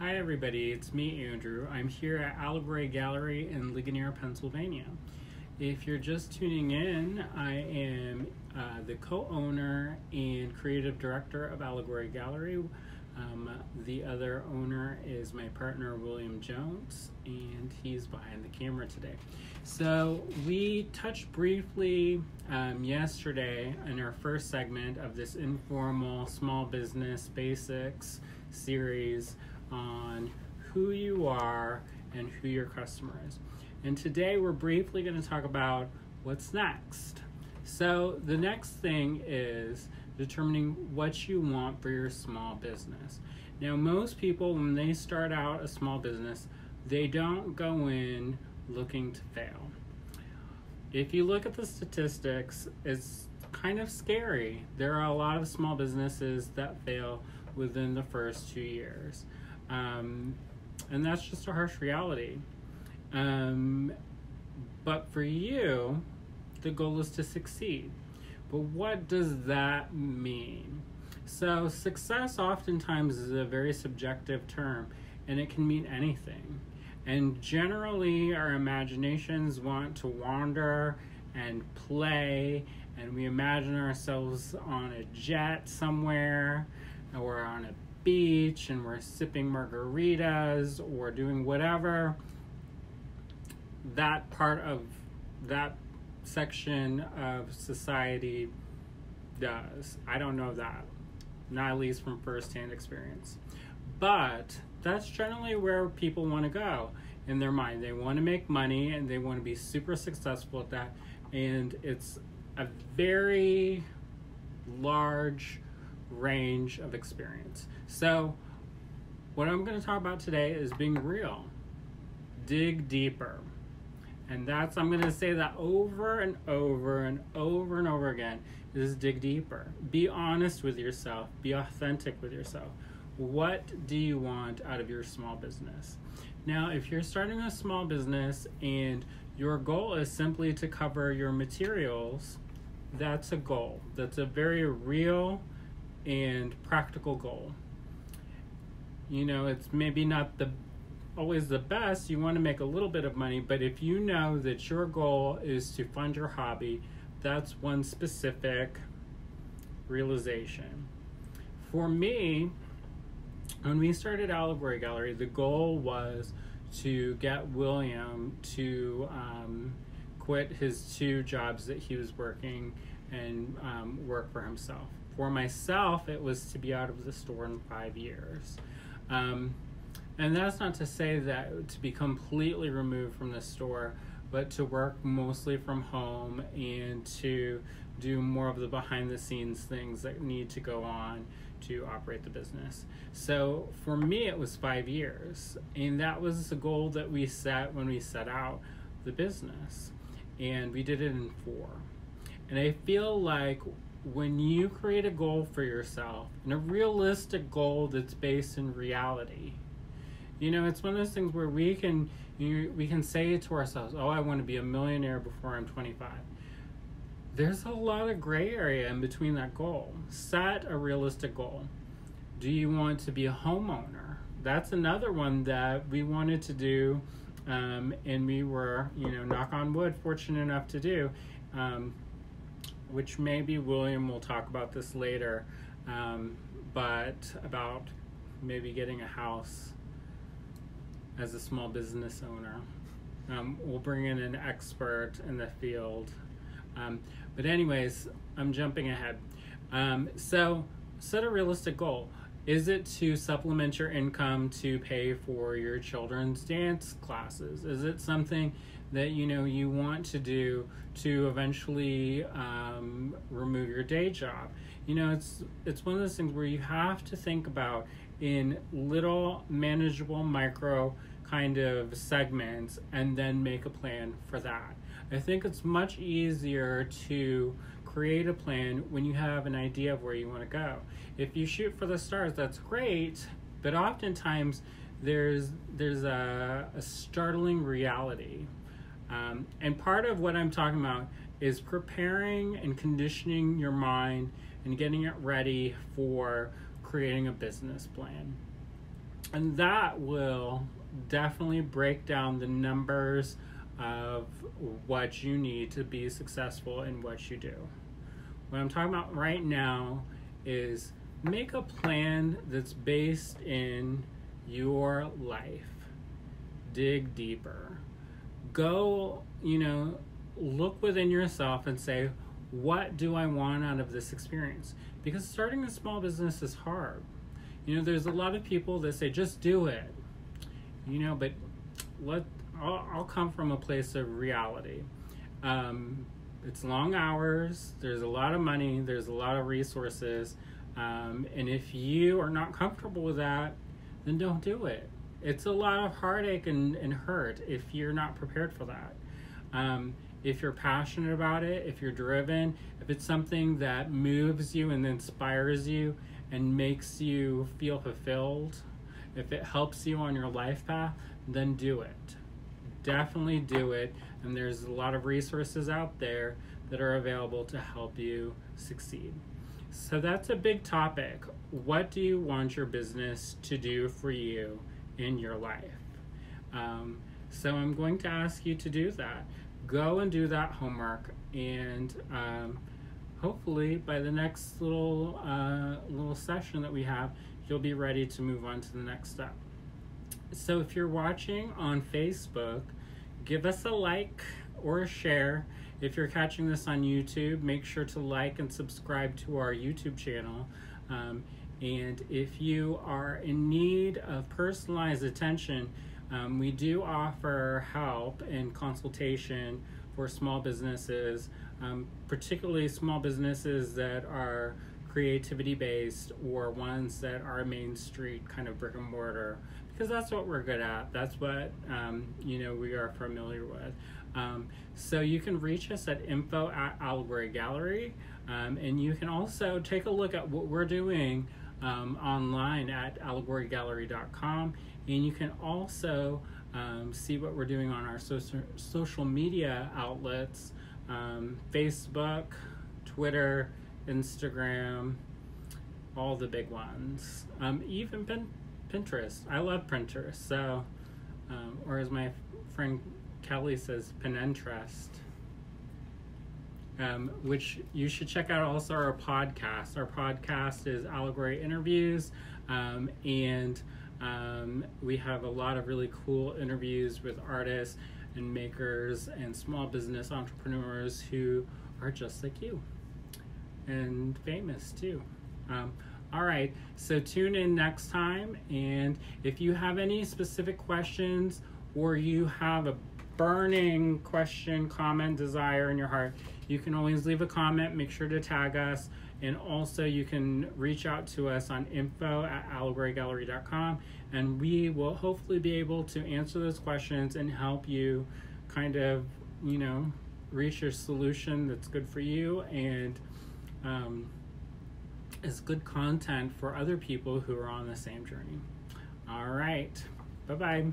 Hi everybody, it's me Andrew. I'm here at Allegory Gallery in Ligonier, Pennsylvania. If you're just tuning in, I am the co-owner and creative director of Allegory Gallery. The other owner is my partner William Jones, and he's behind the camera today. So we touched briefly yesterday in our first segment of this informal small business basics series on who you are and who your customer is. And today we're briefly going to talk about what's next. So the next thing is determining what you want for your small business. Now, most people, when they start out a small business, they don't go in looking to fail. If you look at the statistics, it's kind of scary. There are a lot of small businesses that fail within the first 2 years. And that's just a harsh reality. But for you, the goal is to succeed. But what does that mean? So success oftentimes is a very subjective term, and it can mean anything. And generally, our imaginations want to wander and play, and we imagine ourselves on a jet somewhere, or on a beach, and we're sipping margaritas or doing whatever that part of that section of society does. I don't know that, not at least from firsthand experience, but that's generally where people want to go in their mind. They want to make money and they want to be super successful at that, and it's a very large range of experience. So what I'm going to talk about today is being real. Dig deeper. And I'm going to say that over and over and over and over again, is dig deeper. Be honest with yourself. Be authentic with yourself. What do you want out of your small business? Now, if you're starting a small business and your goal is simply to cover your materials, that's a goal. That's a very real and practical goal. You know, it's maybe not always the best. You want to make a little bit of money, but if you know that your goal is to fund your hobby, that's one specific realization. For me, when we started Allegory Gallery, the goal was to get William to quit his 2 jobs that he was working and work for himself. For myself, it was to be out of the store in 5 years. And that's not to say that to be completely removed from the store, but to work mostly from home and to do more of the behind the scenes things that need to go on to operate the business. So for me, it was 5 years. And that was the goal that we set when we set out the business. And we did it in 4. And I feel like when you create a goal for yourself, and a realistic goal that's based in reality, you know, it's one of those things where we can say to ourselves, oh, I want to be a millionaire before I'm 25. There's a lot of gray area in between that goal. Set a realistic goal. Do you want to be a homeowner? That's another one that we wanted to do, and we were, knock on wood, fortunate enough to do, which maybe William will talk about this later, but about maybe getting a house as a small business owner. We'll bring in an expert in the field. But anyways, I'm jumping ahead. So set a realistic goal. Is it to supplement your income to pay for your children's dance classes? Is it something that you want to do to eventually remove your day job? It's one of those things where you have to think about in little manageable micro kind of segments and then make a plan for that. I think it's much easier to create a plan when you have an idea of where you want to go. If you shoot for the stars, that's great, but oftentimes there's a startling reality. And part of what I'm talking about is preparing and conditioning your mind and getting it ready for creating a business plan. And that will definitely break down the numbers of what you need to be successful in what you do. What I'm talking about right now is make a plan that's based in your life. Dig deeper. Go, look within yourself and say, what do I want out of this experience? Because starting a small business is hard. There's a lot of people that say, just do it. But I'll come from a place of reality. It's long hours, there's a lot of money, there's a lot of resources, and if you are not comfortable with that, then don't do it. It's a lot of heartache and hurt if you're not prepared for that. If you're passionate about it, if you're driven, if it's something that moves you and inspires you and makes you feel fulfilled, if it helps you on your life path, then do it. Definitely do it. And there's a lot of resources out there that are available to help you succeed. So that's a big topic. What do you want your business to do for you in your life? So I'm going to ask you to do that. Go and do that homework, and hopefully by the next little session that we have, you'll be ready to move on to the next step. So if you're watching on Facebook, give us a like or a share. If you're catching this on YouTube, make sure to like and subscribe to our YouTube channel. And if you are in need of personalized attention, we do offer help and consultation for small businesses, particularly small businesses that are creativity based or ones that are Main Street kind of brick and mortar, because that's what we're good at. That's what we are familiar with. So you can reach us at info@Allegory Gallery, and you can also take a look at what we're doing online at allegorygallery.com, and you can also see what we're doing on our social media outlets, Facebook, Twitter, Instagram, all the big ones, even Pinterest. I love Pinterest, so or as my friend Kelly says, Pinterest, which you should check out also our podcast. Our podcast is Allegory Interviews, and we have a lot of really cool interviews with artists and makers and small business entrepreneurs who are just like you and famous too. All right, so tune in next time, and if you have any specific questions or you have a burning question, comment, desire in your heart, you can always leave a comment. Make sure to tag us, and also you can reach out to us on info@allegorygallery.com, and we will hopefully be able to answer those questions and help you kind of reach your solution that's good for you and is good content for other people who are on the same journey. All right, bye-bye.